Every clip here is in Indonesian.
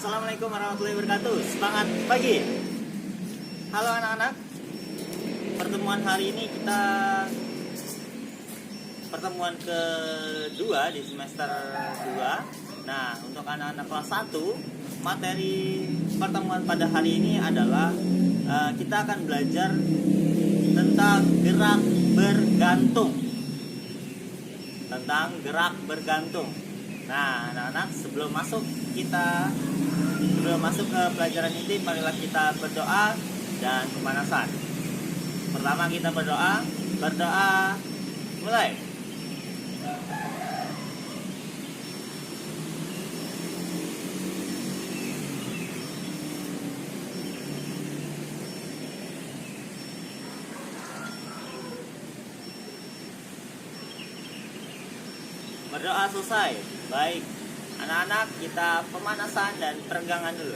Assalamualaikum warahmatullahi wabarakatuh. Semangat pagi. Halo anak-anak. Pertemuan hari ini kita pertemuan kedua di semester 2. Nah, untuk anak-anak kelas 1, materi pertemuan pada hari ini adalah kita akan belajar tentang gerak bergantung. Tentang gerak bergantung. Nah, anak-anak, sebelum masuk ke pelajaran inti, marilah kita berdoa dan pemanasan. Pertama kita berdoa, mulai. Berdoa selesai. Baik, anak-anak, kita pemanasan dan peregangan dulu.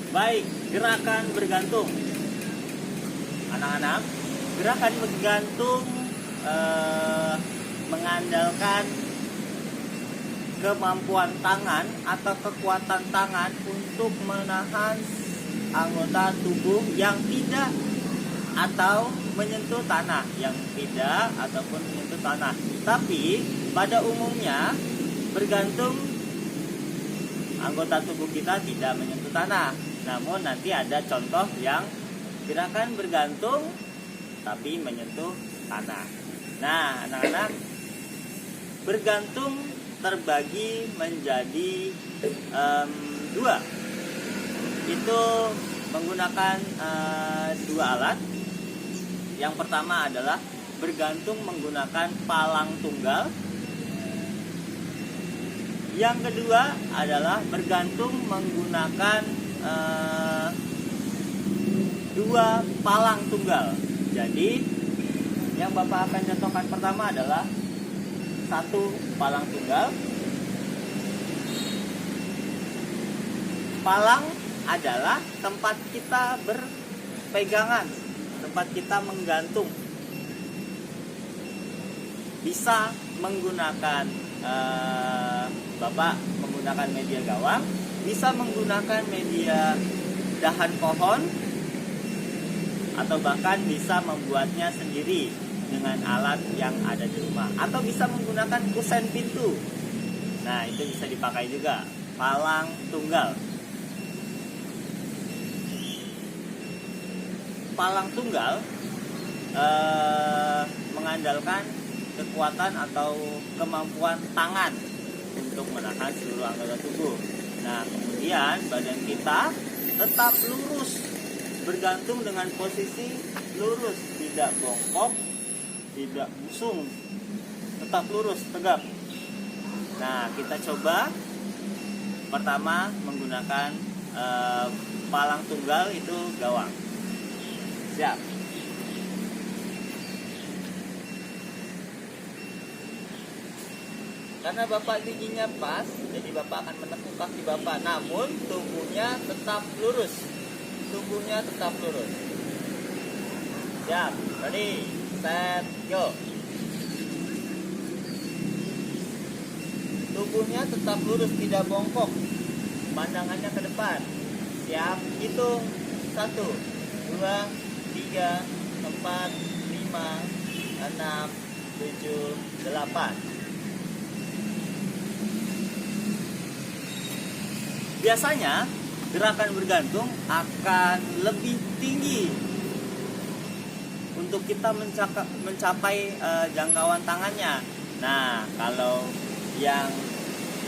Baik, gerakan bergantung. Anak-anak, gerakan bergantung mengandalkan kemampuan tangan atau kekuatan tangan untuk menahan anggota tubuh yang tidak atau menyentuh tanah, Tapi pada umumnya bergantung anggota tubuh kita tidak menyentuh tanah. Namun nanti ada contoh yang gerakan bergantung tapi menyentuh tanah. Nah, anak-anak, bergantung terbagi menjadi dua. Itu menggunakan dua alat. Yang pertama adalah bergantung menggunakan palang tunggal. Yang kedua adalah bergantung menggunakan dua palang tunggal. Jadi yang Bapak akan contohkan pertama adalah satu palang tunggal. Palang adalah tempat kita berpegangan, tempat kita menggantung. Bisa menggunakan Bapak menggunakan media gawang, bisa menggunakan media dahan pohon, atau bahkan bisa membuatnya sendiri dengan alat yang ada di rumah, atau bisa menggunakan kusen pintu. Nah, itu bisa dipakai juga, palang tunggal. Palang tunggal mengandalkan kekuatan atau kemampuan tangan untuk menahan seluruh anggota tubuh. Nah, kemudian badan kita tetap lurus, bergantung dengan posisi lurus, tidak bongkok, tidak busung, tetap lurus, tegap. Nah, kita coba pertama menggunakan palang tunggal, itu gawang. Siap. Karena Bapak tingginya pas, jadi Bapak akan menekuk kaki Bapak, namun tubuhnya tetap lurus. Siap, ready, set, go. Tubuhnya tetap lurus, tidak bongkok, pandangannya ke depan. Siap, hitung 1, 2, 3, 4, 5, 6, 7, 8. Biasanya gerakan bergantung akan lebih tinggi untuk kita mencapai jangkauan tangannya. Nah, kalau yang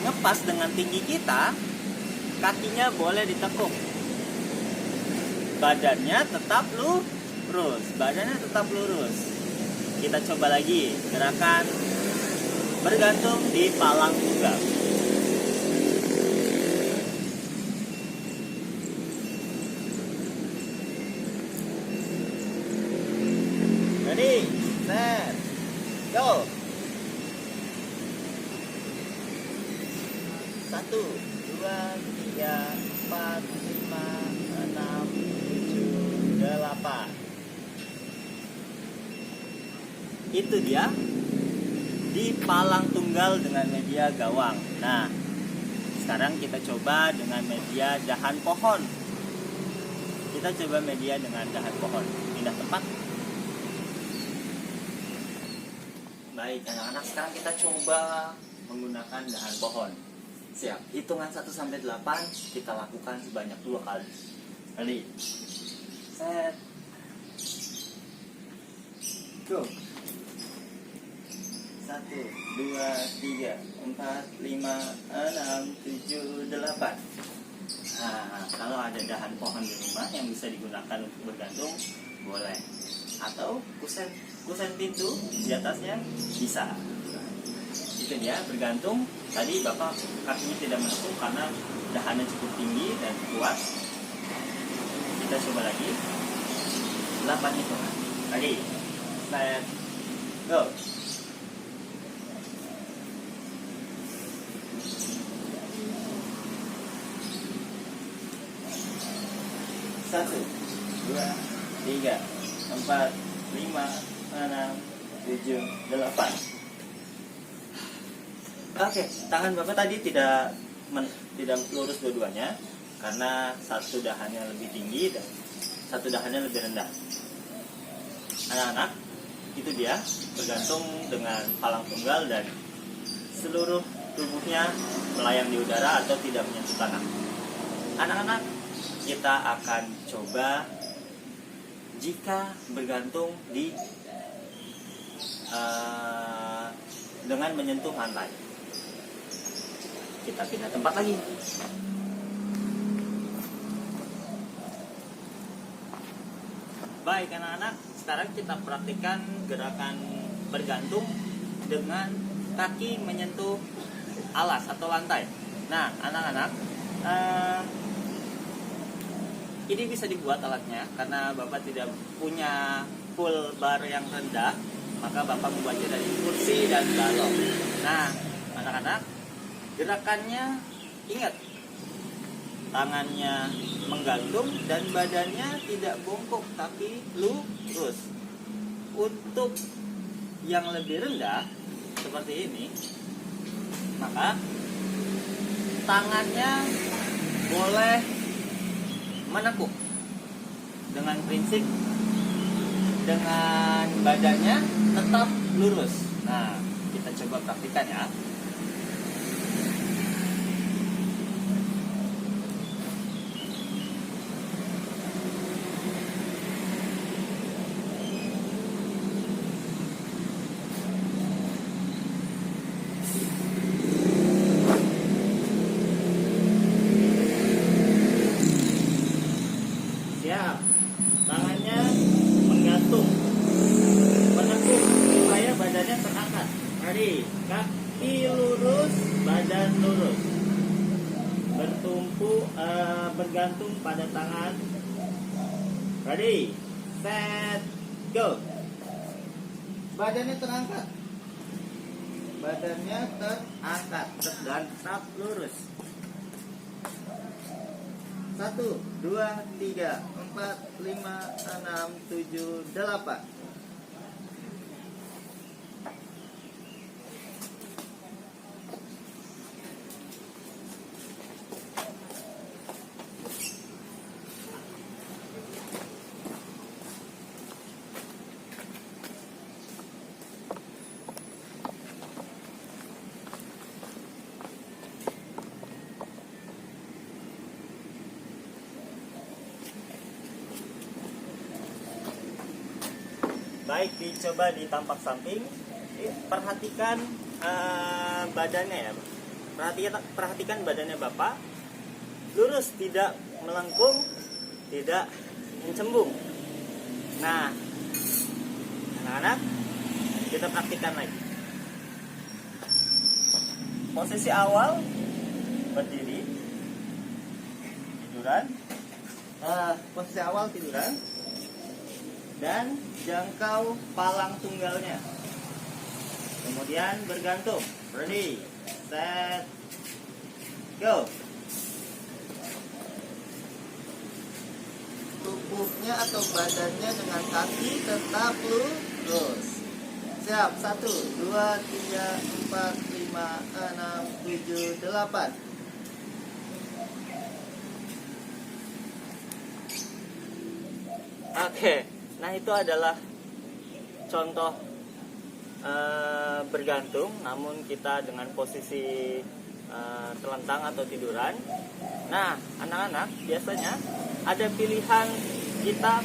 ngepas dengan tinggi kita, kakinya boleh ditekuk. Badannya tetap lurus. Kita coba lagi gerakan bergantung di palang tunggal. Ready, set, go. 1, 2, 3, 4, 5, 6, 7, 8. Itu dia di palang tunggal dengan media gawang. Nah, sekarang kita coba dengan media dahan pohon. Kita coba media dengan dahan pohon. Pindah tempat. Baik anak-anak, sekarang kita coba menggunakan dahan pohon. Siap, hitungan 1 sampai 8 kita lakukan sebanyak 2 kali. Ready, set, go. 1, 2, 3, 4, 5, 6, 7, 8. Nah, kalau ada dahan pohon di rumah yang bisa digunakan untuk bergantung, boleh. Atau kusen pintu di atasnya bisa. Itu dia, bergantung. Tadi Bapak kakinya tidak menekuk karena dahannya cukup tinggi dan kuat. Kita coba lagi. 8 hitungan. Lagi. Set. Go. 1, 2, 3, 4, 5, 6, 7, 8. Oke, tangan Bapak tadi tidak lurus dua-duanya karena satu dahannya lebih tinggi dan satu dahannya lebih rendah. Anak-anak, itu dia bergantung dengan palang tunggal dan seluruh tubuhnya melayang di udara atau tidak menyentuh tanah. Anak-anak, kita akan coba jika bergantung di dengan menyentuh lantai. Kita pindah tempat lagi. Baik anak-anak, sekarang kita praktikkan gerakan bergantung dengan kaki menyentuh alas atau lantai. Nah anak-anak, ini bisa dibuat alatnya karena Bapak tidak punya full bar yang rendah, maka Bapak membuatnya dari kursi dan balok. Nah anak-anak, gerakannya ingat, tangannya menggantung dan badannya tidak bongkok tapi lurus. Untuk yang lebih rendah seperti ini, maka tangannya boleh menekuk dengan prinsip dengan badannya tetap lurus. Nah, kita coba praktikkan ya. Siap, tangannya menggantung, menekuk supaya badannya terangkat. Ready, kaki lurus, badan lurus, bergantung pada tangan. Ready, set, go. Badannya terangkat, dan tetap lurus. 1, 2, 3, 4, 5, 6, 7, 8. Baik, dicoba di tampak samping. Perhatikan badannya ya. Perhatikan badannya Bapak. Lurus, tidak melengkung, tidak mencembung. Nah, anak-anak, kita praktikkan lagi. Posisi awal berdiri, tiduran. Posisi awal tiduran. dan jangkau palang tunggalnya. Kemudian bergantung. Ready, set, go. Tubuhnya atau badannya dengan kaki tetap lurus. Siap, 1, 2, 3, 4, 5, 6, 7, 8. Oke, nah itu adalah contoh bergantung, namun kita dengan posisi telentang atau tiduran. Nah, anak-anak biasanya ada pilihan kita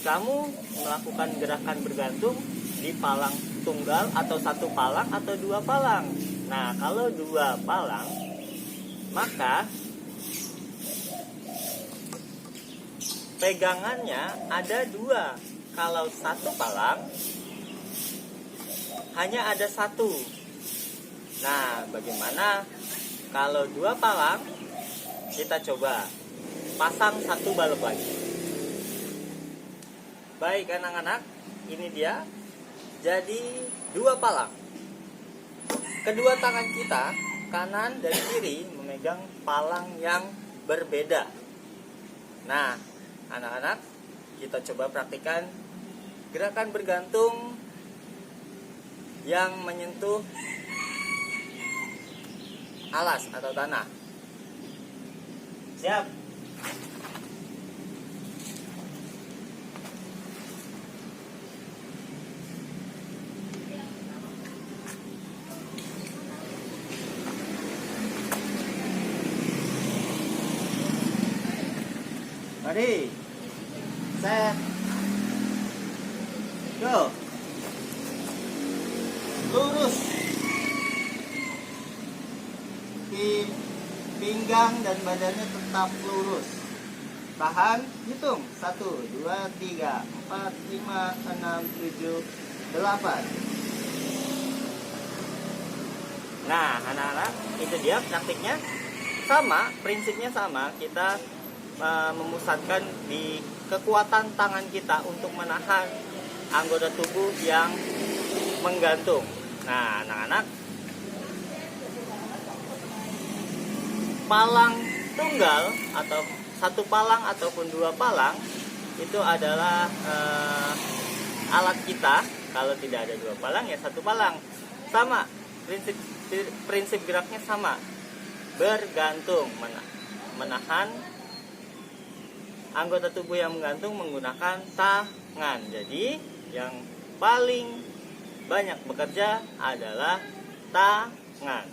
kamu melakukan gerakan bergantung di palang tunggal atau satu palang atau dua palang. Nah, kalau dua palang, maka pegangannya ada dua. Kalau satu palang, hanya ada satu. Nah, bagaimana kalau dua palang? Kita coba pasang satu balok lagi. Baik anak-anak, ini dia. Jadi dua palang. Kedua tangan kita, kanan dan kiri, memegang palang yang berbeda. Nah, anak-anak, kita coba praktikkan gerakan bergantung yang menyentuh alas atau tanah. Siap. Ready, set, go. Lurus. Pinggang dan badannya tetap lurus. Tahan, hitung. 1, 2, 3, 4, 5, 6, 7, 8. Nah, anak-anak, itu dia praktiknya. Sama, prinsipnya sama. Kita memusatkan di kekuatan tangan kita untuk menahan anggota tubuh yang menggantung. Nah, anak-anak, palang tunggal atau satu palang ataupun dua palang itu adalah alat kita. Kalau tidak ada dua palang ya satu palang. Sama, prinsip geraknya sama. Bergantung, menahan anggota tubuh yang menggantung menggunakan tangan. Jadi yang paling banyak bekerja adalah tangan.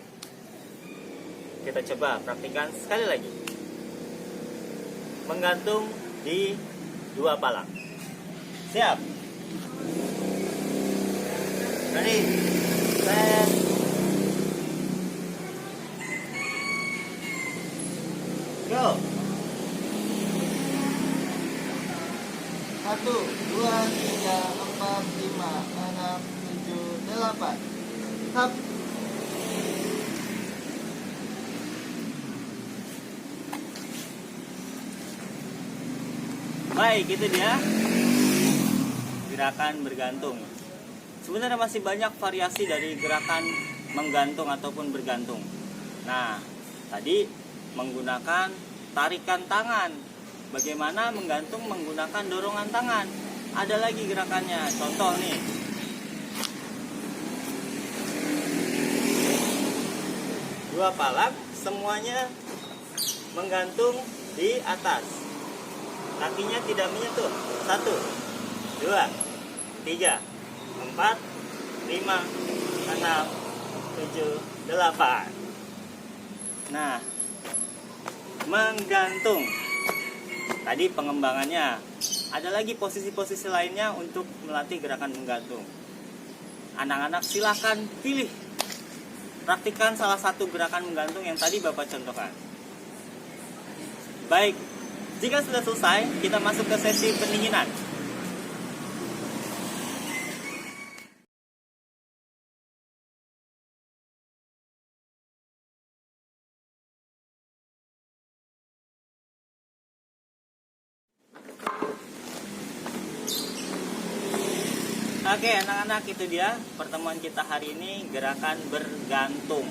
Kita coba praktikkan sekali lagi. Menggantung di dua palang. Siap. Ready, set, go. 1, 2, 3, 4, 5, 6, 7, 8. Tap. Baik, itu dia gerakan bergantung. Sebenarnya masih banyak variasi dari gerakan menggantung ataupun bergantung. Nah, tadi menggunakan tarikan tangan. Bagaimana menggantung menggunakan dorongan tangan. Ada lagi gerakannya. Contoh nih. Dua palang semuanya menggantung di atas. Kakinya tidak menyentuh. 1, 2, 3, 4, 5, 6, 7, 8. Nah, menggantung. Tadi pengembangannya. Ada lagi posisi-posisi lainnya untuk melatih gerakan menggantung. Anak-anak silahkan pilih. Praktikkan salah satu gerakan menggantung yang tadi Bapak contohkan. Baik, jika sudah selesai, kita masuk ke sesi pendinginan. Oke anak-anak, itu dia pertemuan kita hari ini, gerakan bergantung.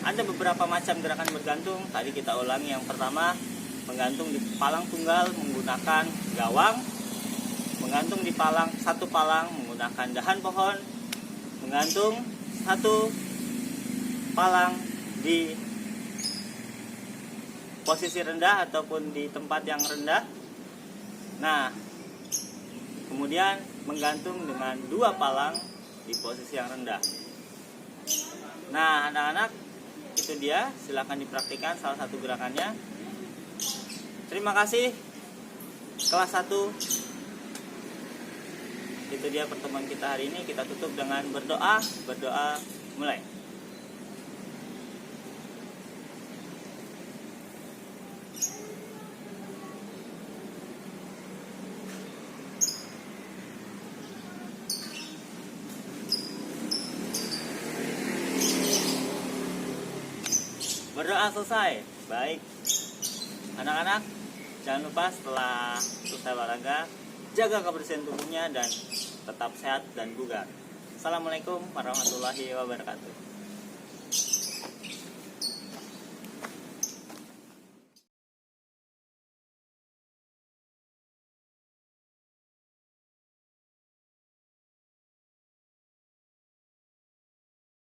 Ada beberapa macam gerakan bergantung. Tadi kita ulangi. Yang pertama, menggantung di palang tunggal menggunakan gawang, menggantung di satu palang menggunakan dahan pohon, menggantung satu palang di posisi rendah ataupun di tempat yang rendah. Nah, kemudian menggantung dengan dua palang di posisi yang rendah. Nah, anak-anak, itu dia. Silakan dipraktikkan salah satu gerakannya. Terima kasih kelas 1. Itu dia pertemuan kita hari ini. Kita tutup dengan berdoa. Berdoa mulai. Berdoa selesai. Baik anak-anak, jangan lupa setelah selesai olahraga, jaga kebersihan tubuhnya dan tetap sehat dan bugar. Assalamualaikum warahmatullahi wabarakatuh.